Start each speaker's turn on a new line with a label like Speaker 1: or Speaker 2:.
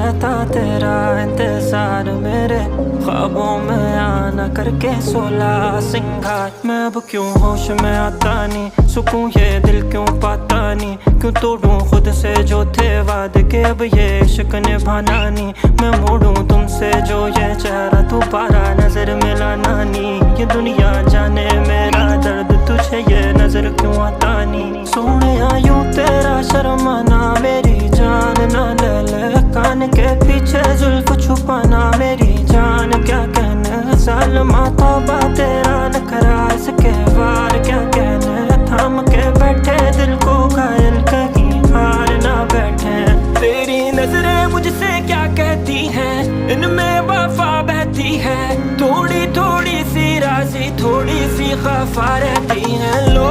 Speaker 1: रहता तेरा इंतजार, मेरे ख्वाबों में आना करके 16 सिंगार। मैं अब क्यों होश में आता नहीं, सुकून ये दिल क्यों पाता नहीं, क्यों तोड़ूं खुद से जो थे वादे के, अब ये इश्क निभाना नहीं। मैं मोड़ूं तुमसे जो ये चेहरा, दोबारा नजर मिलाना नहीं। ये दुनिया जाने मेरा दर्द, तुझे ये नजर क्यों आता नहीं। सोने यूं तेरा शर्माना, मेरी जान ना ले ले कान के पीछे जुल्फ छुपाना। मेरी जान क्या कहने सालमा, तौबा तेरा नखरा, इसके वार क्या कहने। थाम के बैठे दिल को घायल, कहीं हार ना बैठे। तेरी नजरें मुझसे क्या कहती हैं, इनमें वफा बहती है। थोड़ी थोड़ी सी राज़ी, थोड़ी सी खफा रहती है। लो